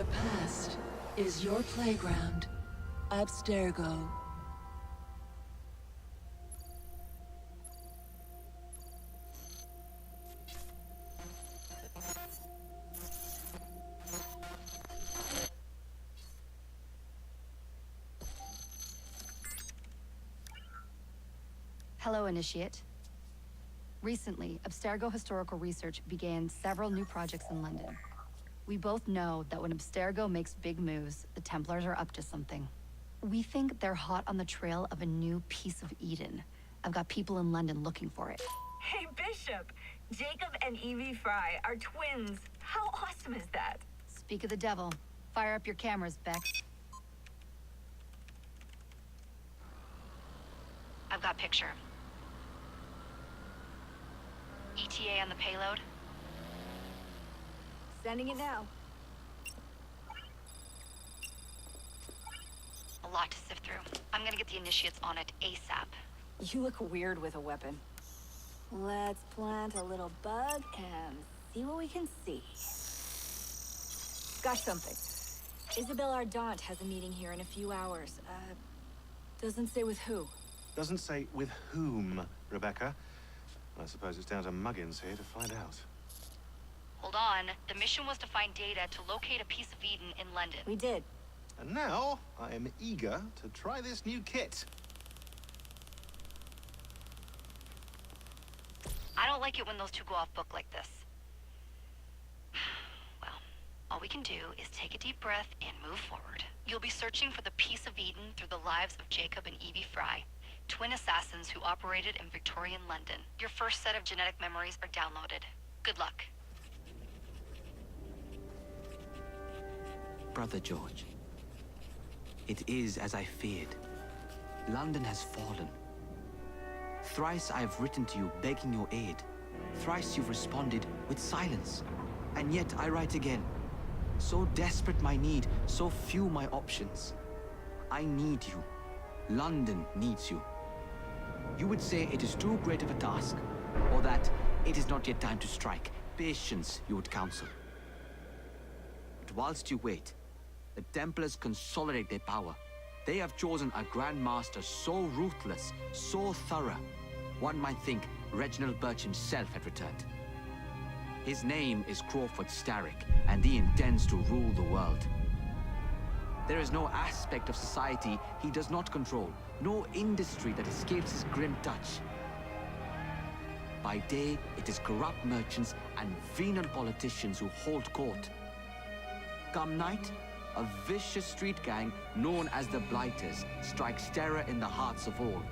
The past is your playground. Abstergo. Hello, Initiate. Recently, Abstergo Historical Research began several new projects in London. We both know that when Abstergo makes big moves, the Templars are up to something. We think they're hot on the trail of a new piece of Eden. I've got people in London looking for it. Hey, Bishop! Jacob and Evie Fry are twins. How awesome is that? Speak of the devil. Fire up your cameras, Bex. I've got picture. ETA on the payload? Sending it now. A lot to sift through. I'm gonna get the Initiates on it ASAP. You look weird with a weapon. Let's plant a little bug and see what we can see. Got something. Isabel Ardant has a meeting here in a few hours. Doesn't say with who. Doesn't say with whom, Rebecca. I suppose it's down to Muggins here to find out. Hold on. The mission was to find data to locate a piece of Eden in London. We did. And now, I am eager to try this new kit. I don't like it when those two go off book like this. Well, all we can do is take a deep breath and move forward. You'll be searching for the piece of Eden through the lives of Jacob and Evie Fry, twin assassins who operated in Victorian London. Your first set of genetic memories are downloaded. Good luck. Brother George, it is as I feared. London has fallen. Thrice I have written to you begging your aid. Thrice you've responded with silence. And yet I write again. So desperate my need, so few my options. I need you. London needs you. You would say it is too great of a task, or that it is not yet time to strike. Patience, you would counsel. But whilst you wait, the Templars consolidate their power. They have chosen a Grand Master so ruthless, so thorough, one might think Reginald Birch himself had returned. His name is Crawford Starrick, and he intends to rule the world. There is no aspect of society he does not control, no industry that escapes his grim touch. By day, it is corrupt merchants and venal politicians who hold court. Come night, a vicious street gang known as the Blighters strikes terror in the hearts of all.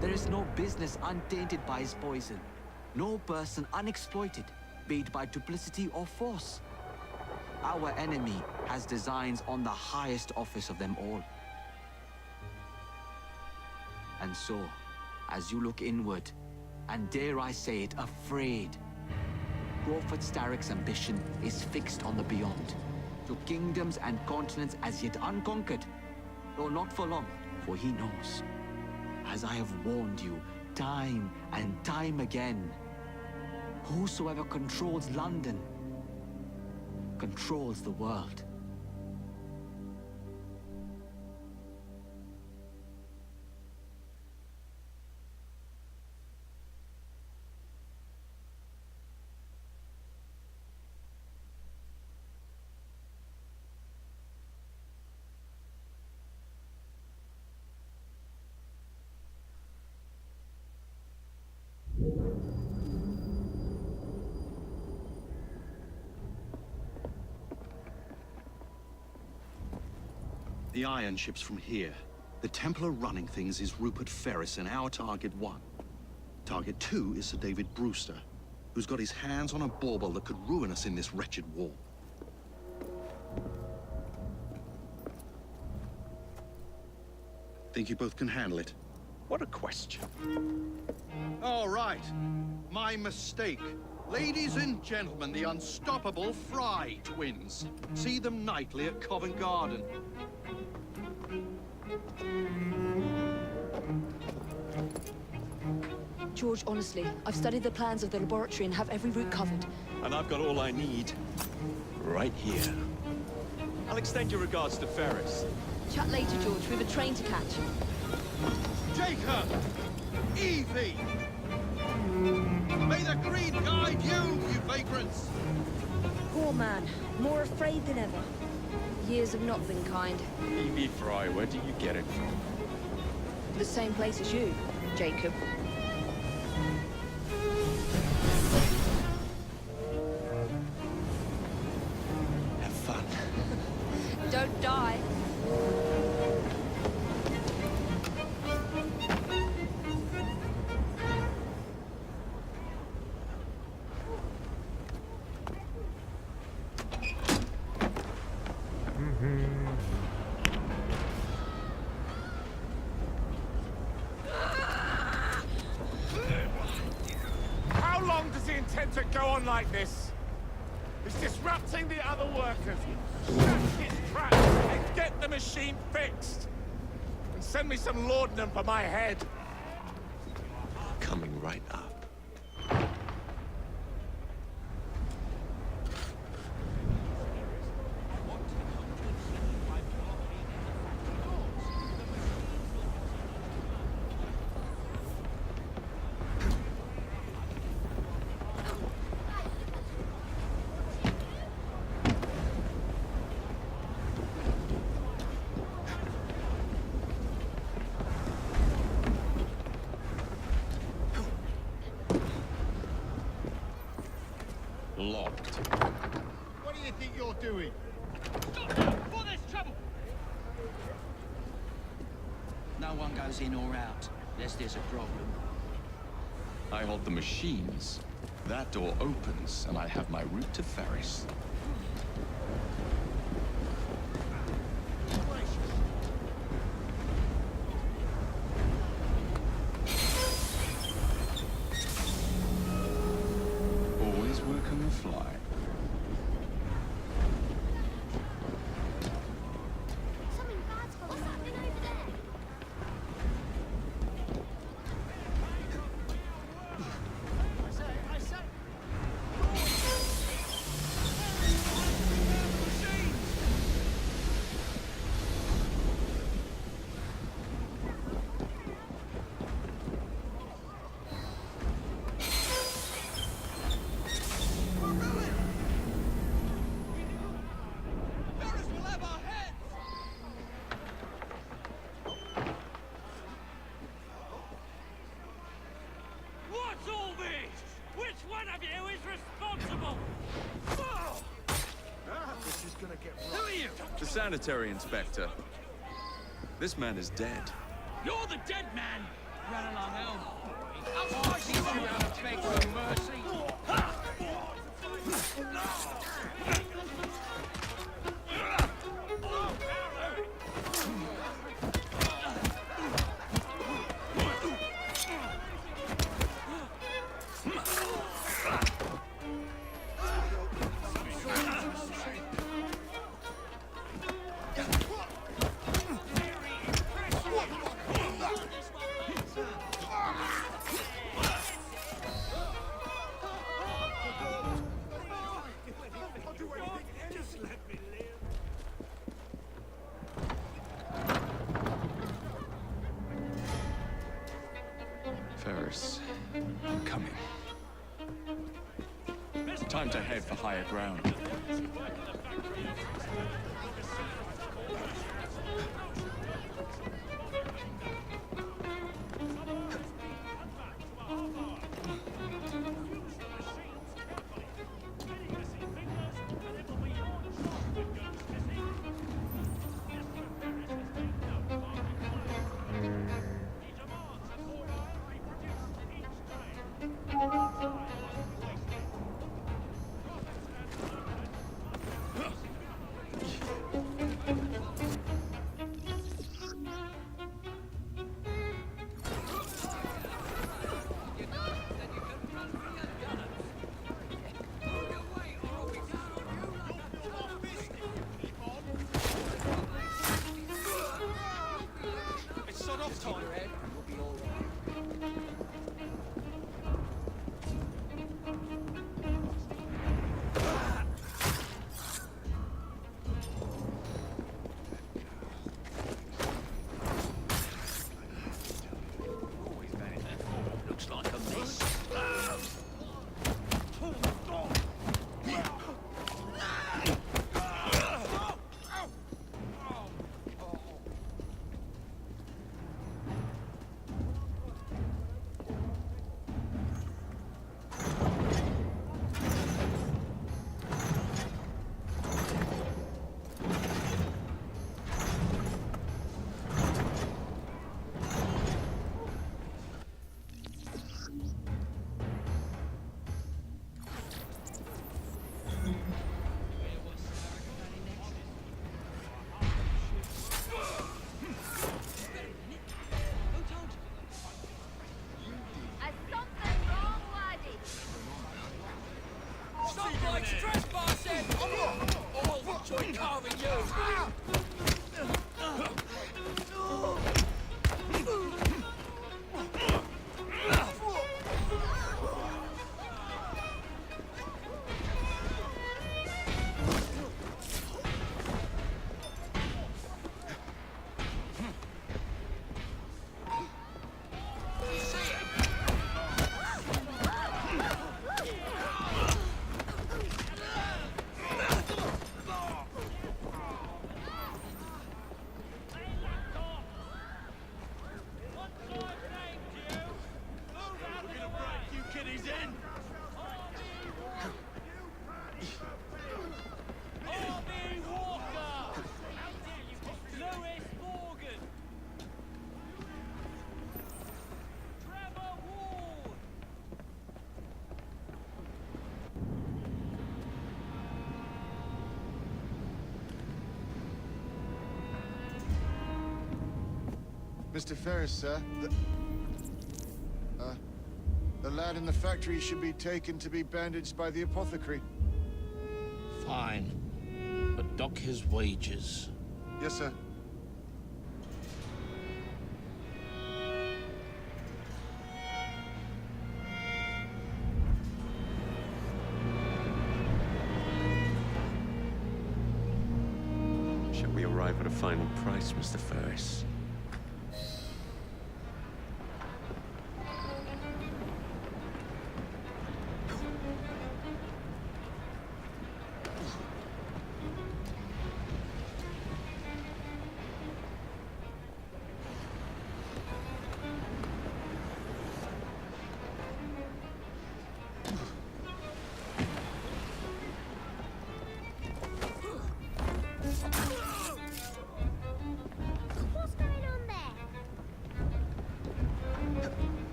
There is no business untainted by his poison, no person unexploited, be it by duplicity or force. Our enemy has designs on the highest office of them all. And so, as you look inward, and dare I say it, afraid, Crawford Starrick's ambition is fixed on the beyond, to kingdoms and continents as yet unconquered, though not for long, for he knows, as I have warned you time and time again, whosoever controls London controls the world. The iron ship's from here. The Templar running things is Rupert Ferris and our target 1. Target 2 is Sir David Brewster, who's got his hands on a bauble that could ruin us in this wretched war. Think you both can handle it? What a question. All right. My mistake. Ladies and gentlemen, the unstoppable Fry twins. See them nightly at Covent Garden. George, honestly, I've studied the plans of the laboratory and have every route covered. And I've got all I need. right here. I'll extend your regards to Ferris. Chat later, George. We've a train to catch. Jacob! Evie! May the green guide you, you vagrants! Poor man. More afraid than ever. Years have not been kind. Evie Fry, where do you get it from? The same place as you, Jacob. Have fun. Don't die. How long does he intend to go on like this? He's disrupting the other workers. Shut his trap and get the machine fixed. And send me some laudanum for my head. Coming right up. Locked. What do you think you're doing? No one goes in or out, unless there's a problem. I hold the machines. That door opens, and I have my route to Ferris. Always work on the fly. What's all this? Which one of you is responsible? This is gonna get Who are you? The sanitary inspector. This man is dead. You're the dead man. Run along home. I'll see you around and beg for mercy. Ferris, I'm coming. Time to head for higher ground. rather you. Mr. Ferris, sir, the lad in the factory should be taken to be bandaged by the apothecary. Fine. But dock his wages. Yes, sir. Shall we arrive at a final price, Mr. Ferris? What's going on there?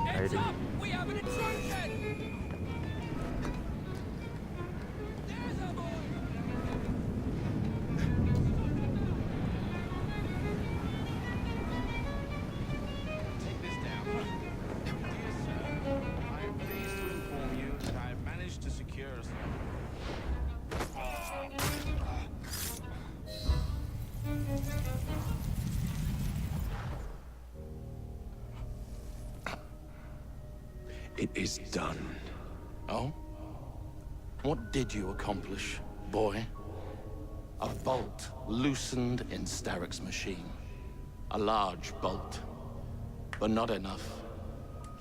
Heads up! We have an intrusion! There's a boy! Take this down. Dear sir, I am pleased to inform you that I have managed to secure It is done. Oh? What did you accomplish, boy? A bolt loosened in Starrick's machine. A large bolt, but not enough.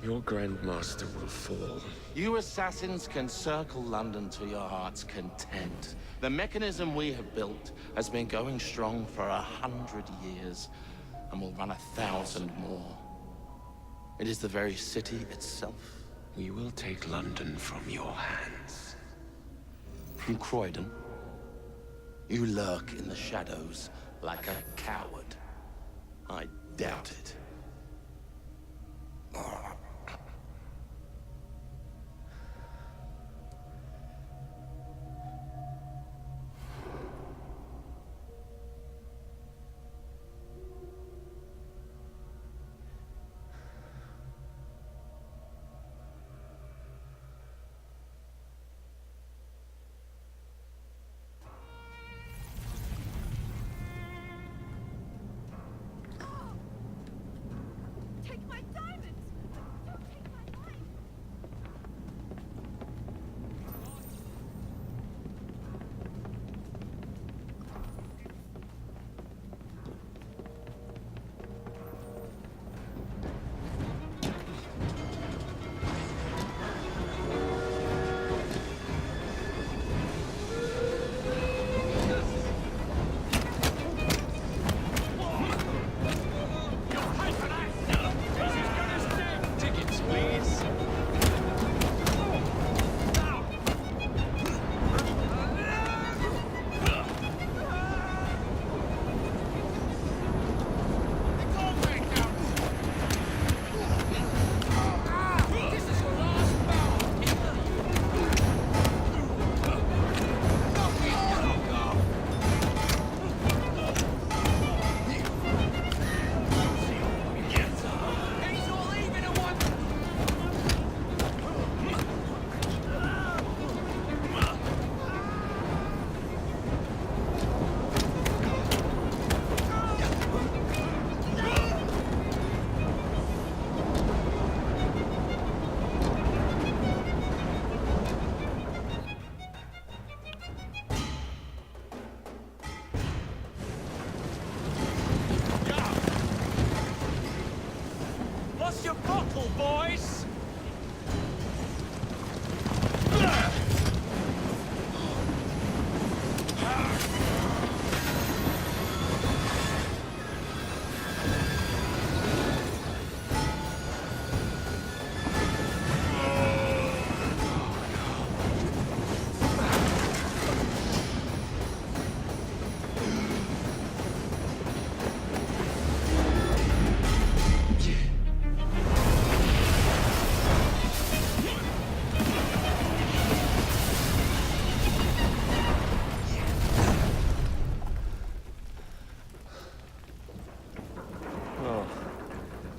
Your Grandmaster will fall. You assassins can circle London to your heart's content. The mechanism we have built has been going strong for 100 years, and will run 1,000 more. It is the very city itself. We will take London from your hands. From Croydon, you lurk in the shadows like a coward. I doubt it. Take my diamonds! boys!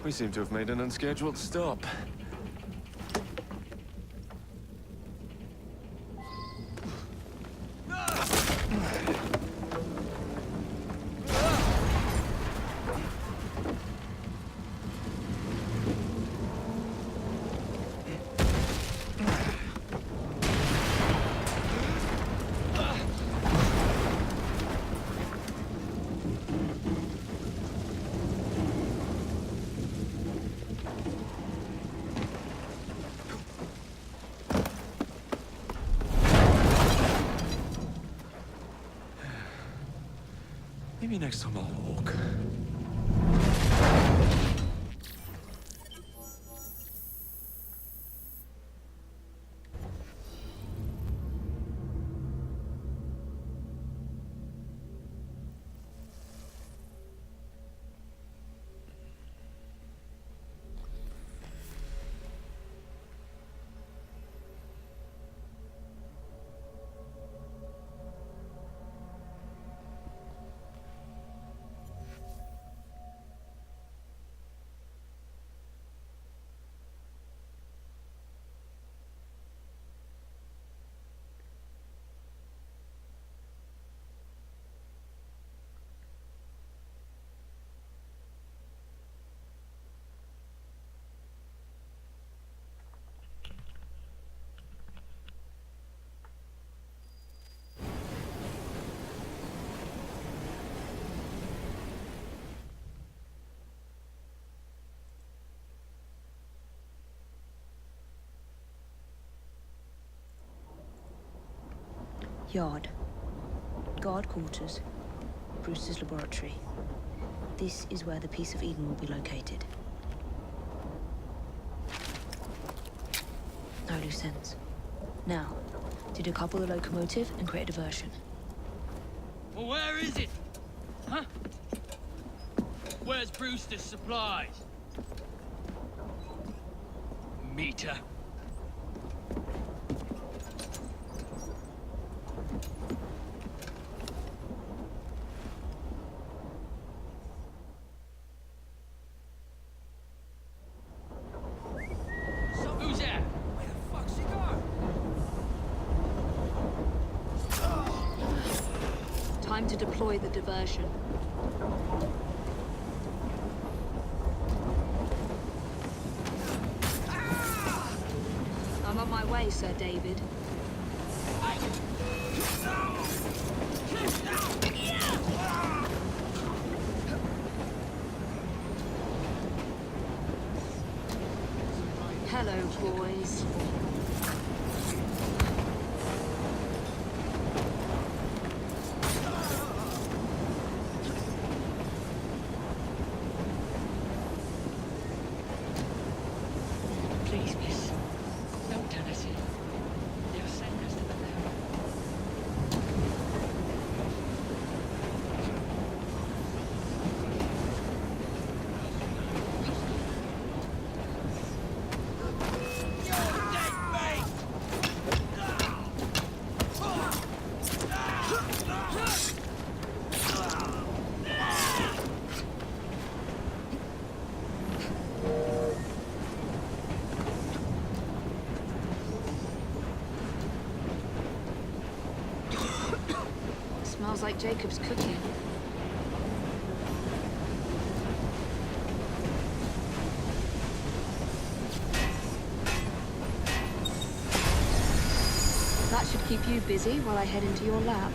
We seem to have made an unscheduled stop. Maybe next time I'll walk. Yard. Guard quarters. Brewster's laboratory. This is where the piece of Eden will be located. No loose ends. Now, to decouple the locomotive and create a diversion. Well, where is it? Huh? Where's Brewster's supplies? Meter. Time to deploy the diversion. I'm on my way, Sir David. Hello, boys. Please, miss. Don't tell us it. They'll send us to the lab. Smells like Jacob's cooking. That should keep you busy while I head into your lab.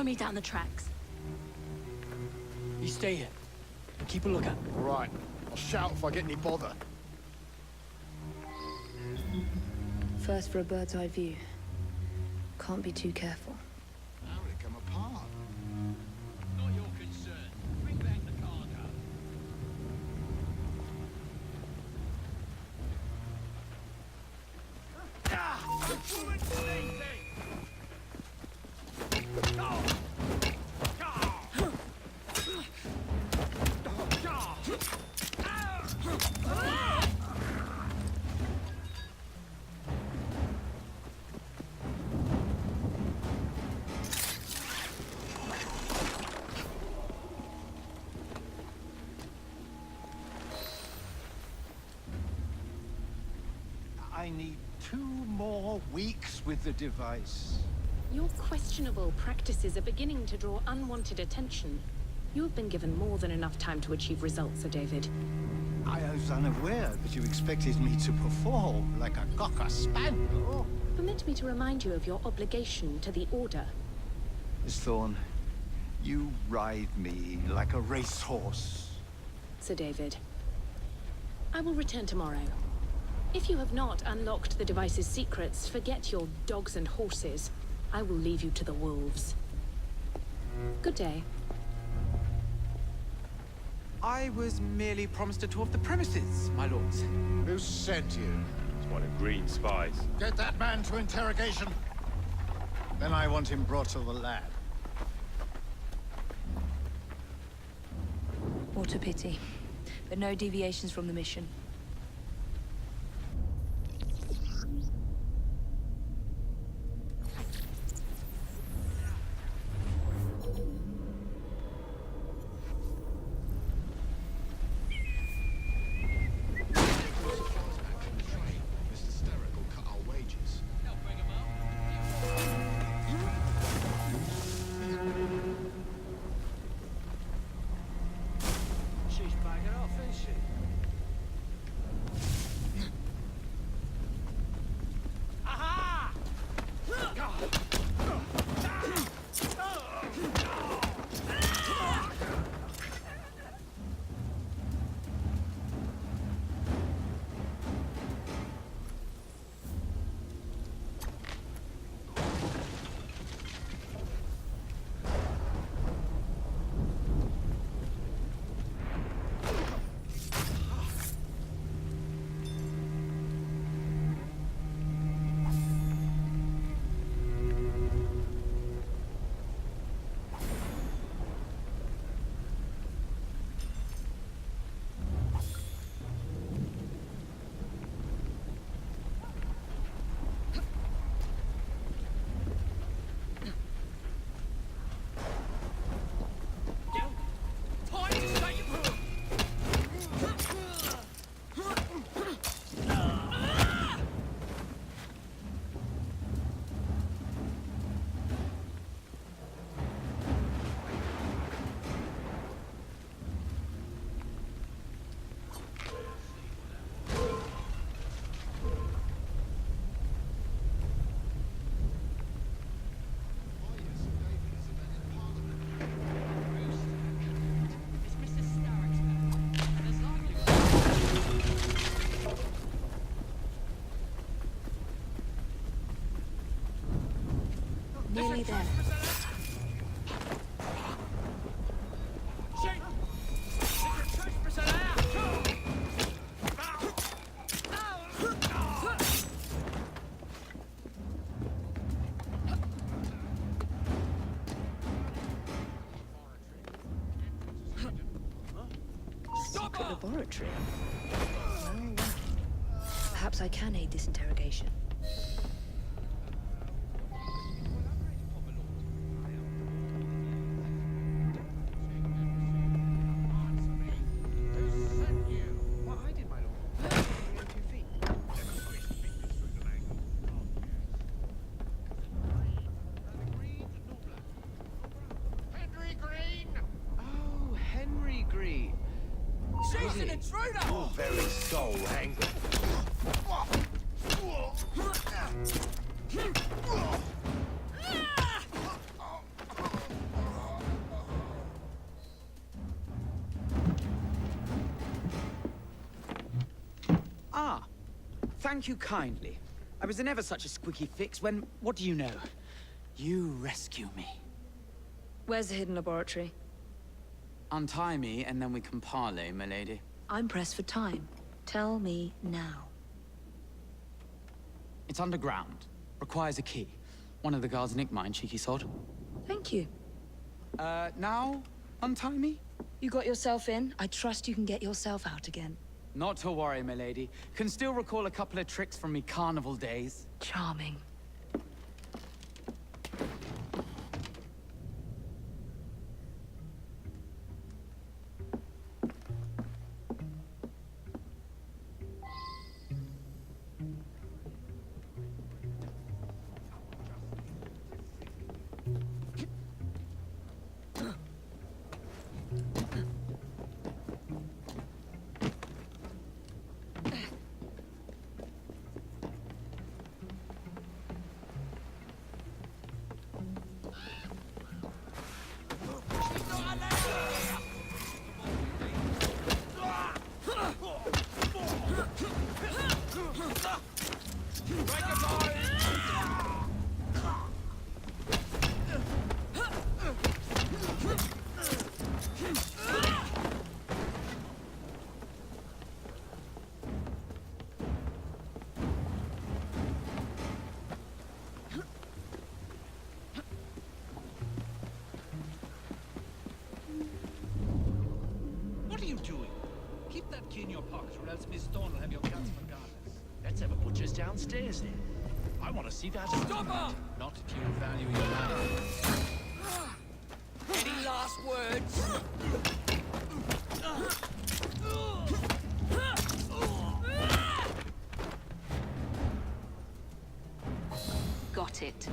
Follow me down the tracks. You stay here. And keep a lookout. All right. I'll shout if I get any bother. First for a bird's eye view. Can't be too careful. How did it come apart? Not your concern. Bring back the cargo. I need 2 more weeks with the device. Your questionable practices are beginning to draw unwanted attention. You have been given more than enough time to achieve results, Sir David. I was unaware that you expected me to perform like a cocker spaniel. Permit me to remind you of your obligation to the Order. Miss Thorne, you ride me like a racehorse. Sir David, I will return tomorrow. If you have not unlocked the device's secrets, forget your dogs and horses. I will leave you to the wolves. Good day. I was merely promised a tour of the premises, my lords. Who sent you? It's one of Green's spies. Get that man to interrogation. Then I want him brought to the lab. What a pity. But no deviations from the mission. Nearly there. Secret laboratory. Well, perhaps I can aid this interrogation. She's an intruder! Your very soul hangs. Ah, thank you kindly. I was in ever such a squeaky fix when, what do you know? You rescue me. Where's the hidden laboratory? Untie me, and then we can parley, milady. I'm pressed for time. Tell me now. It's underground. Requires a key. One of the guards nicked mine, cheeky sod. Thank you. Now? Untie me? You got yourself in. I trust you can get yourself out again. Not to worry, milady. Can still recall a couple of tricks from me carnival days. Charming. What are you doing? Keep that key in your pocket, or else Miss Dawn will have your guts for garters. Let's have a butcher's downstairs, then. I want to see that. Stop her! Not if you value your life. Any last words? Got it.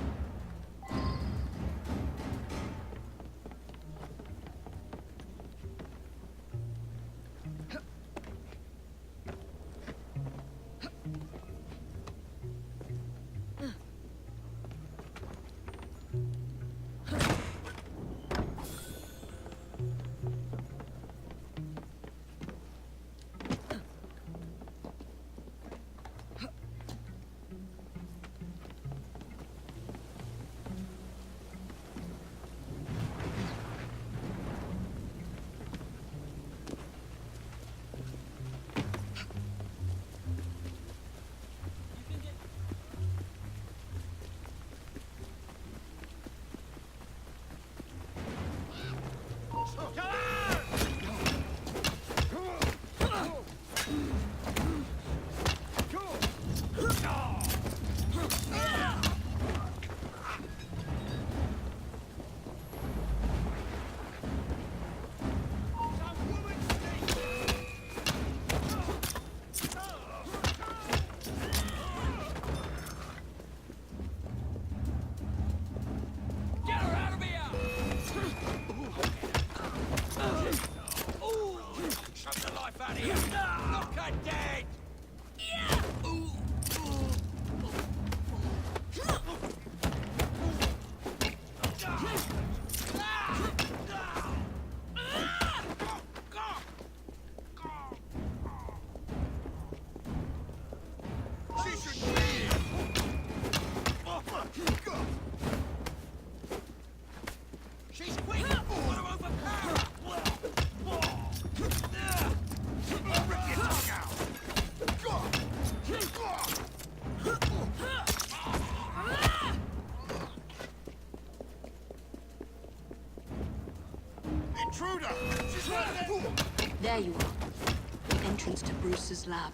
Intruder! She's right there! There you are. The entrance to Bruce's lab.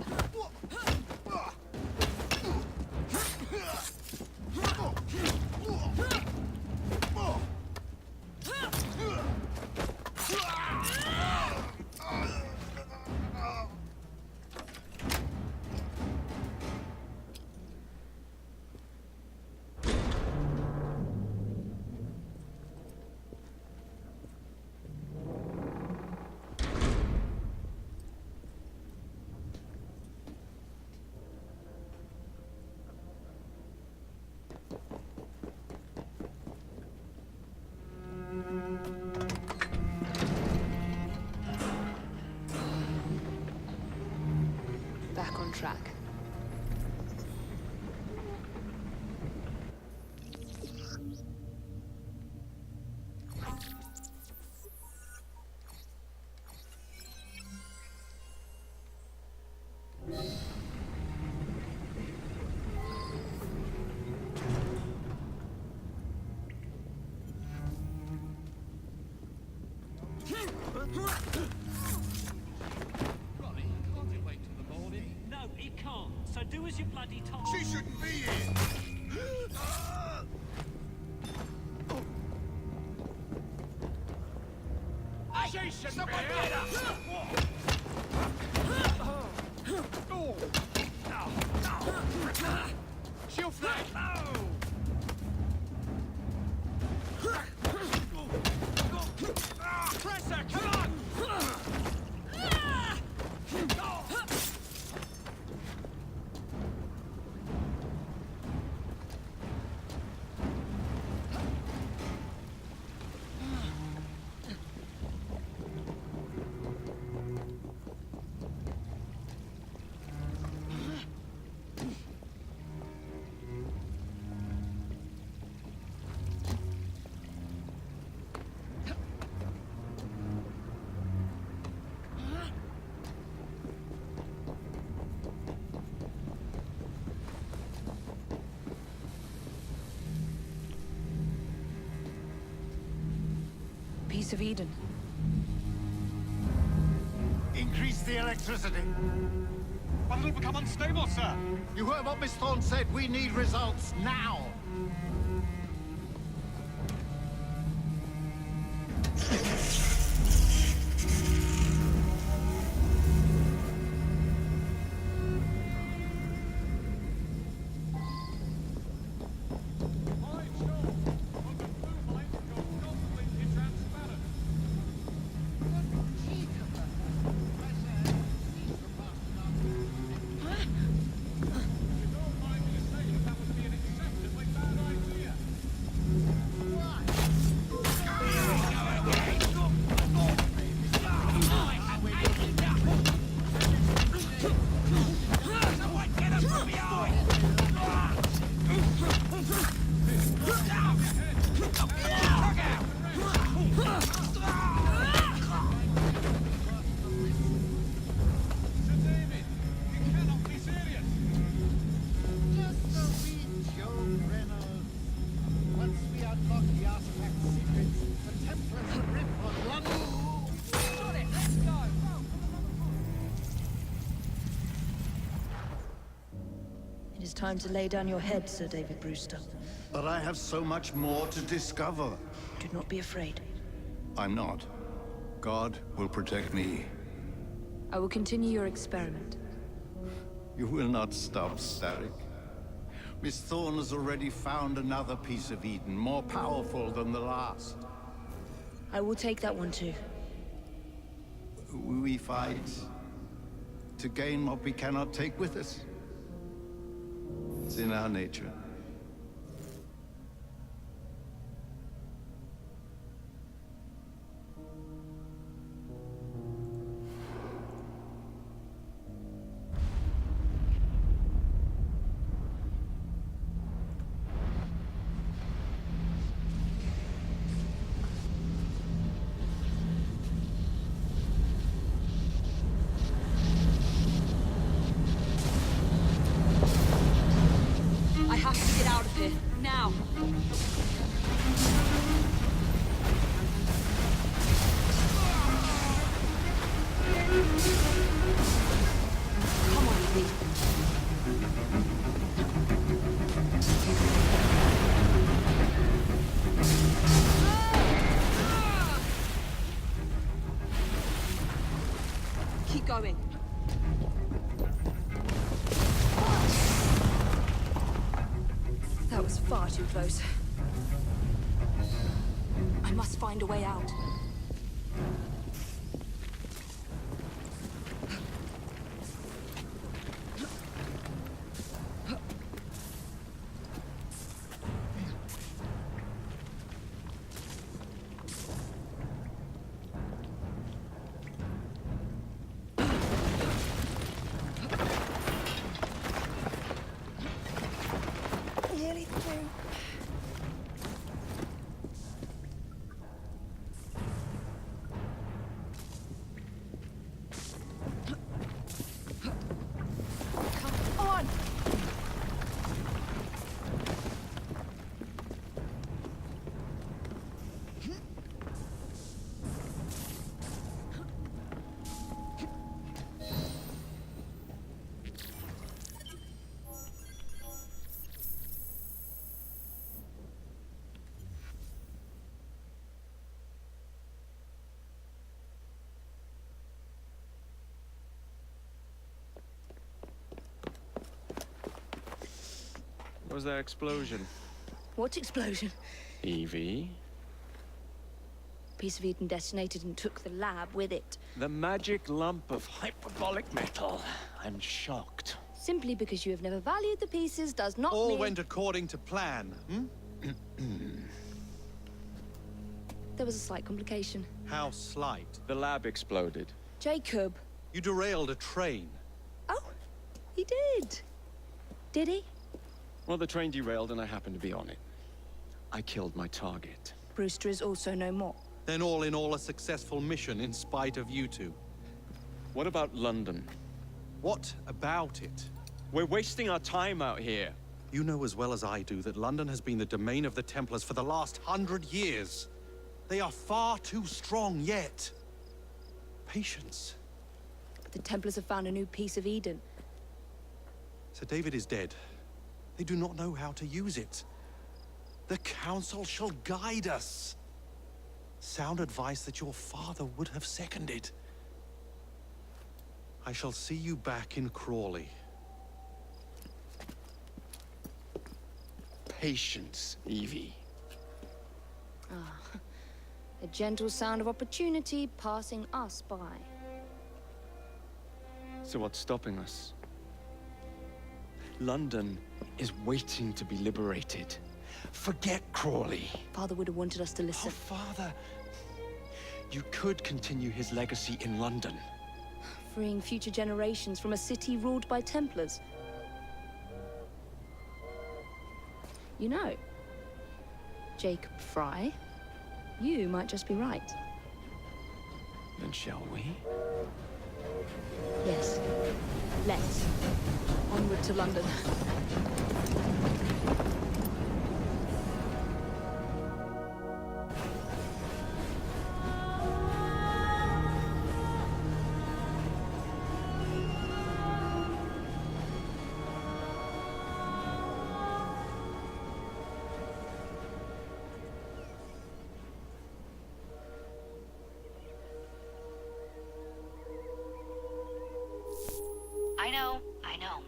track. Ronnie, can't you wait till the morning? No, he can't. So do as you bloody told. She shouldn't be here! She shouldn't be here! She'll flag! Press her, come on! Piece of Eden. Increase the electricity. But it'll become unstable, sir. You heard what Miss Thorne said. We need results now. It is time to lay down your head, Sir David Brewster. But I have so much more to discover. Do not be afraid. I'm not. God will protect me. I will continue your experiment. You will not stop, Starrick. Miss Thorne has already found another piece of Eden, more powerful than the last. I will take that one too. We fight to gain what we cannot take with us. It's in our nature. I have to get out of here, now. Come on, Lee. Keep going. That was far too close. I must find a way out. What was that explosion? What explosion? Evie? Piece of Eden detonated and took the lab with it. The magic lump of hyperbolic metal. I'm shocked. Simply because you have never valued the pieces does not All mean... went according to plan, hmm? There was a slight complication. How slight? The lab exploded. Jacob. You derailed a train. Oh, he did. Did he? Well, the train derailed and I happened to be on it. I killed my target. Brewster is also no more. Then all in all, a successful mission in spite of you two. What about London? What about it? We're wasting our time out here. You know as well as I do that London has been the domain of the Templars for the last 100 years. They are far too strong yet. Patience. But the Templars have found a new piece of Eden. Sir David is dead. They do not know how to use it. The Council shall guide us. Sound advice that your father would have seconded. I shall see you back in Crawley. Patience, Evie. Ah, a gentle sound of opportunity passing us by. So what's stopping us? London is waiting to be liberated. Forget Crawley. Father would have wanted us to listen. Oh, Father. You could continue his legacy in London. Freeing future generations from a city ruled by Templars. You know, Jacob Fry, you might just be right. Then shall we? Yes. Let's. Onward to London. I know.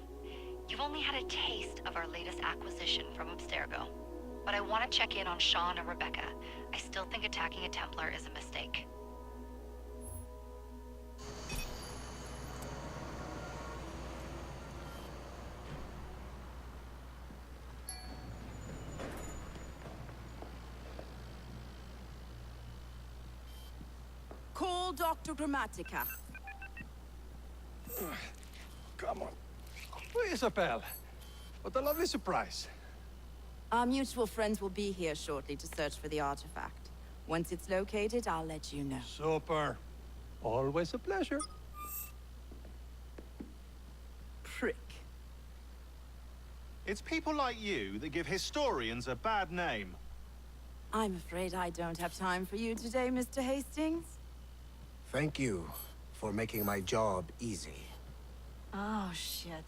You've only had a taste of our latest acquisition from Abstergo. But I want to check in on Sean and Rebecca. I still think attacking a Templar is a mistake. Call Dr. Grammatica. Come on. Isabel. What a lovely surprise. Our mutual friends will be here shortly to search for the artifact. Once it's located, I'll let you know. Super. Always a pleasure. Prick. It's people like you that give historians a bad name. I'm afraid I don't have time for you today, Mr. Hastings. Thank you for making my job easy. Oh, shit.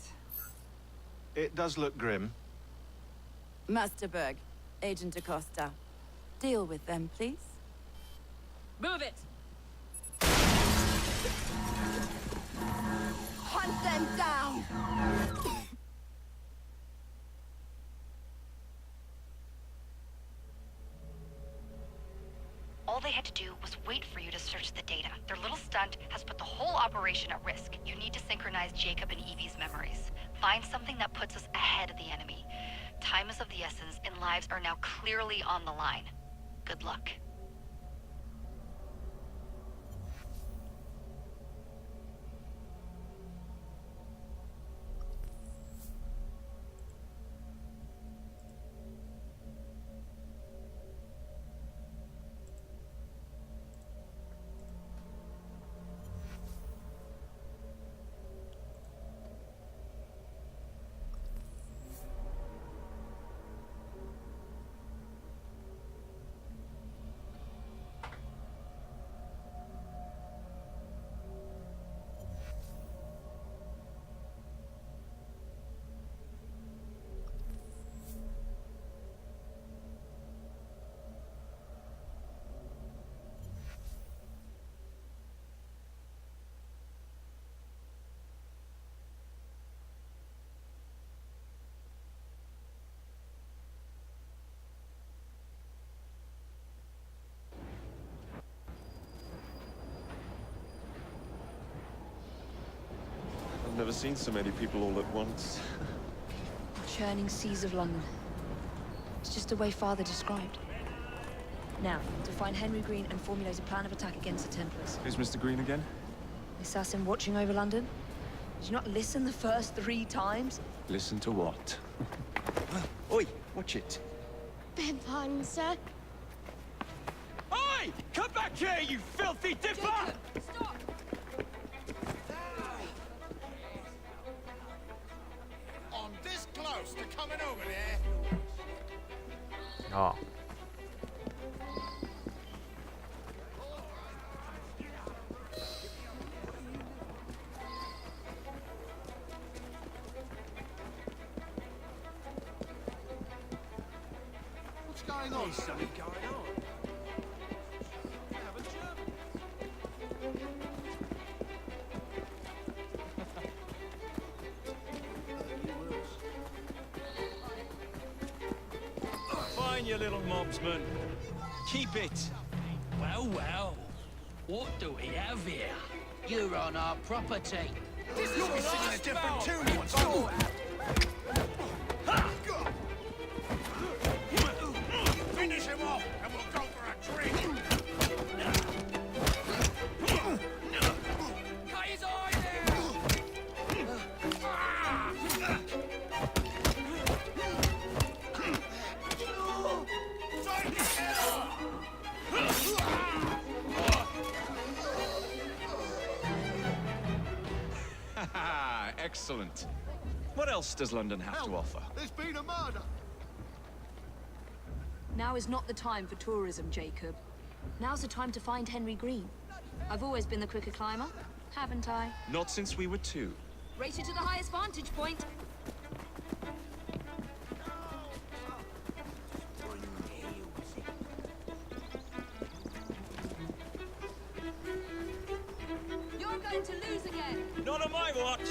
It does look grim. Master Berg, Agent Acosta. Deal with them, please. Move it! Hunt them down! All they had to do was wait for you to search the data. Their little stunt has put the whole operation at risk. You need to synchronize Jacob and Evie's memories. Find something that puts us ahead of the enemy. Time is of the essence, and lives are now clearly on the line. Good luck. never seen so many people all at once. Churning seas of London. It's just the way Father described. Now, to find Henry Green and formulate a plan of attack against the Templars. Who's Mr. Green again? The assassin watching over London? Did you not listen the first 3 times? Listen to what? Oi, watch it. Beg pardon, sir. Oi! Come back here, you filthy dipper! Jacob, stop! I'm this close to coming over there. 아. What's going on? There's something going on. Fine, you little mobsman. Keep it. Well, well. What do we have here? You're on our property. This is be singing a different tune once more. Finish him off, and we'll go for a drink. Cut his eye there! Excellent. What else does London have to offer? There's been a murder. Now is not the time for tourism, Jacob. Now's the time to find Henry Green. I've always been the quicker climber, haven't I? Not since we were 2. Race you to the highest vantage point. You're going to lose again. Not on my watch!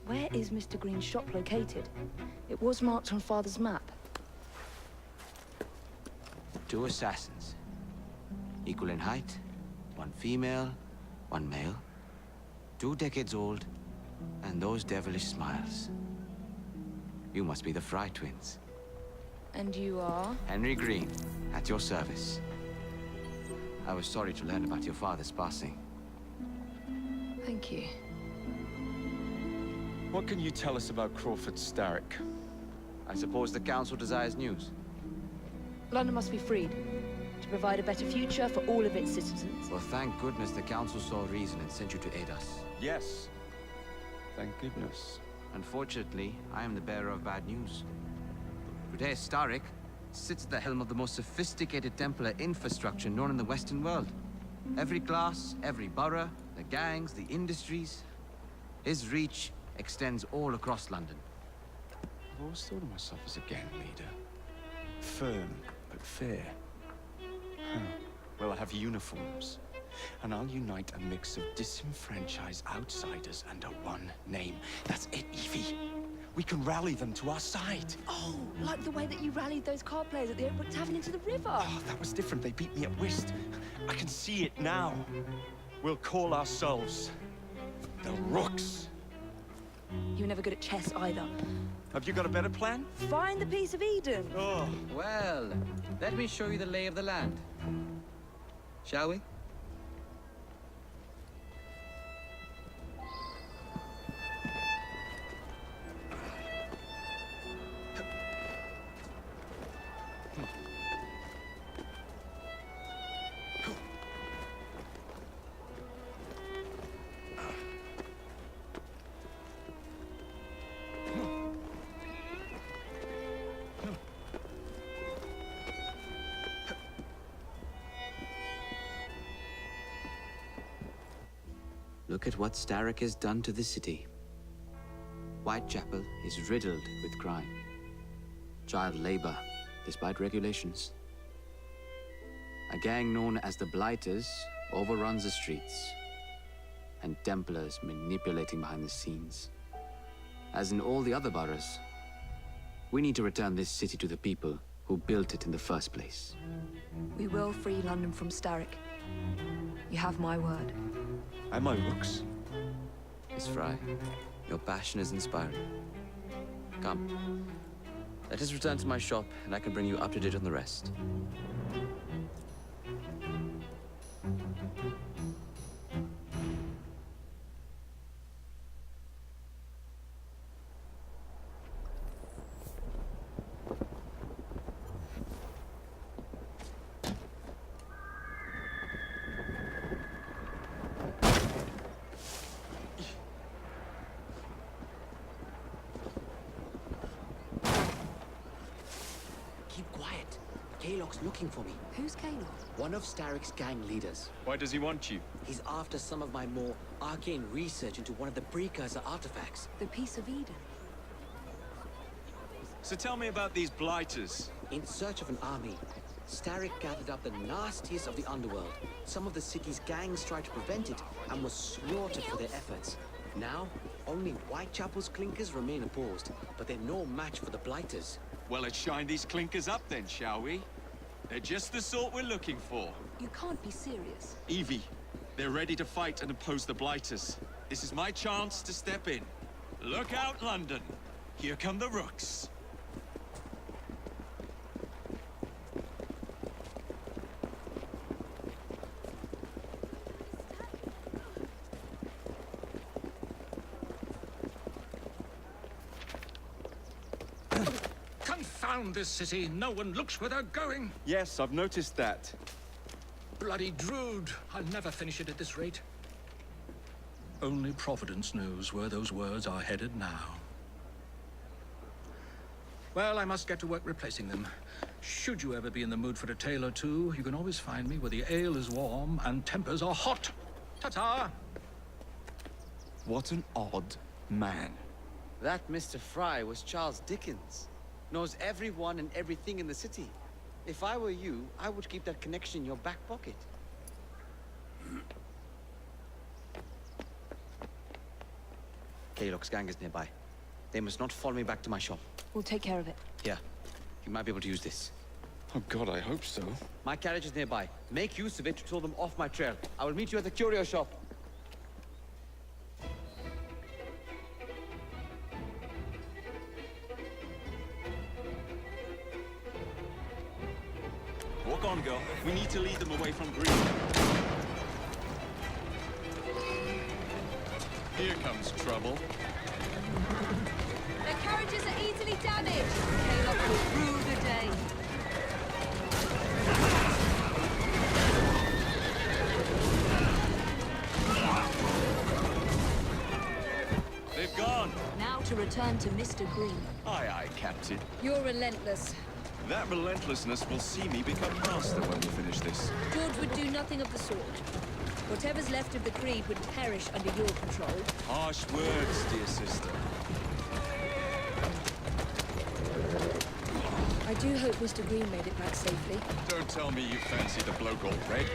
Where is Mr. Green's shop located? It was marked on Father's map. 2 assassins. Equal in height. 1 female, 1 male. 2 decades old. And those devilish smiles. You must be the Fry twins. And you are? Henry Green, at your service. I was sorry to learn about your father's passing. Thank you. What can you tell us about Crawford Starrick? I suppose the Council desires news. London must be freed, to provide a better future for all of its citizens. Well, thank goodness the Council saw reason and sent you to aid us. Yes. Thank goodness. Unfortunately, I am the bearer of bad news. Today, Starrick sits at the helm of the most sophisticated Templar infrastructure known in the Western world. Every class, every borough, the gangs, the industries. His reach extends all across London. I've always thought of myself as a gang leader. Firm, but fair. Huh. Well, I have uniforms. And I'll unite a mix of disenfranchised outsiders under one name. That's it, Evie. We can rally them to our side. Oh, like the way that you rallied those card players at the Oakwood Tavern into the river. Oh, that was different. They beat me at whist. I can see it now. We'll call ourselves the Rooks. You were never good at chess either. Have you got a better plan? Find the piece of Eden. Oh. Well, let me show you the lay of the land. Shall we? Look at what Starrick has done to the city. Whitechapel is riddled with crime. Child labor, despite regulations. A gang known as the Blighters overruns the streets. and Templars manipulating behind the scenes. As in all the other boroughs, we need to return this city to the people who built it in the first place. We will free London from Starrick. You have my word. And my looks. Miss Fry, your passion is inspiring. Come, let us return to my shop, and I can bring you up to date on the rest. Keep quiet. Kaylock's looking for me. Who's Kaylock? One of Starrick's gang leaders. Why does he want you? He's after some of my more arcane research into one of the precursor artifacts. The Piece of Eden. So tell me about these blighters. In search of an army, Starrick gathered up the nastiest of the underworld. Some of the city's gangs tried to prevent it and were slaughtered for their efforts. Now, only Whitechapel's clinkers remain opposed, but they're no match for the blighters. Well, let's shine these clinkers up then, shall we? They're just the sort we're looking for. You can't be serious. Evie, they're ready to fight and oppose the blighters. This is my chance to step in. Look out, London. Here come the rooks. Confound this city. No one looks where they're going. Yes, I've noticed that. Bloody Drood. I'll never finish it at this rate. Only Providence knows where those words are headed now. Well, I must get to work replacing them. Should you ever be in the mood for a tale or two, you can always find me where the ale is warm and tempers are hot. Ta-ta! What an odd man. That Mr. Fry was Charles Dickens. Knows everyone and everything in the city. If I were you, I would keep that connection in your back pocket. Kaylock's gang is nearby. They must not follow me back to my shop. We'll take care of it. Here, you might be able to use this. Oh God, I hope so. My carriage is nearby. Make use of it to throw them off my trail. I will meet you at the curio shop. Walk on, girl. We need to lead them away from Green. Here comes trouble. Their carriages are easily damaged. Kaylock will rue the day. They've gone. Now to return to Mr. Green. Aye, aye, Captain. You're relentless. That relentlessness will see me become master when we finish this. George would do nothing of the sort. Whatever's left of the Creed would perish under your control. Harsh words, dear sister. I do hope Mr. Green made it back safely. Don't tell me you fancy the bloke all red.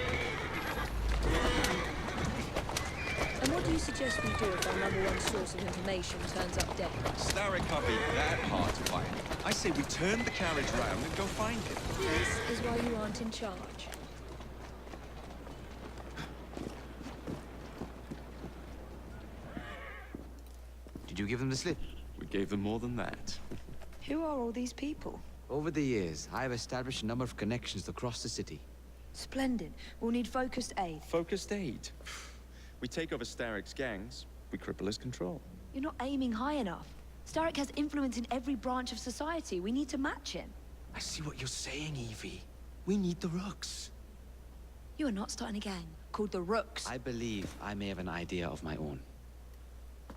And what do you suggest we do if our #1 source of information turns up dead? Starrick can't be that hard to find. I say we turn the carriage round and go find him. This is why you aren't in charge. Did you give them the slip? We gave them more than that. Who are all these people? Over the years, I have established a number of connections across the city. Splendid. We'll need focused aid. Focused aid. We take over Starrick's gangs, we cripple his control. You're not aiming high enough. Starrick has influence in every branch of society. We need to match him. I see what you're saying, Evie. We need the rooks. You are not starting a gang called the Rooks. I believe I may have an idea of my own.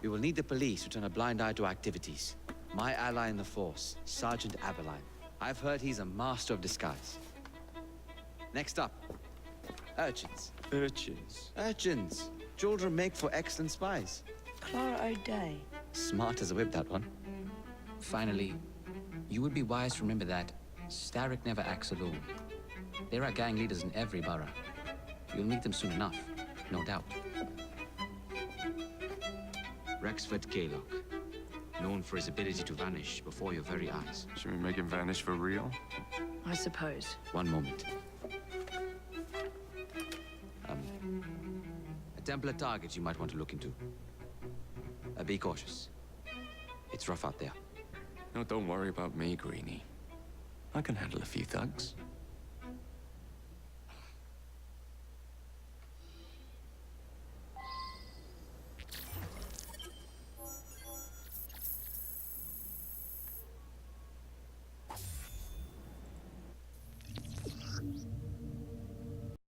We will need the police to turn a blind eye to activities. My ally in the force, Sergeant Aberline. I've heard he's a master of disguise. Next up, urchins. Urchins? Urchins. Children make for excellent spies. Clara O'Day. Smart as a whip, that one. Finally, you would be wise to remember that Starrick never acts alone. There are gang leaders in every borough. You'll meet them soon enough, no doubt. Rexford Kaylock, known for his ability to vanish before your very eyes. Should we make him vanish for real? I suppose. One moment. A Templar target you might want to look into. Be cautious. It's rough out there. No, don't worry about me, Greenie. I can handle a few thugs.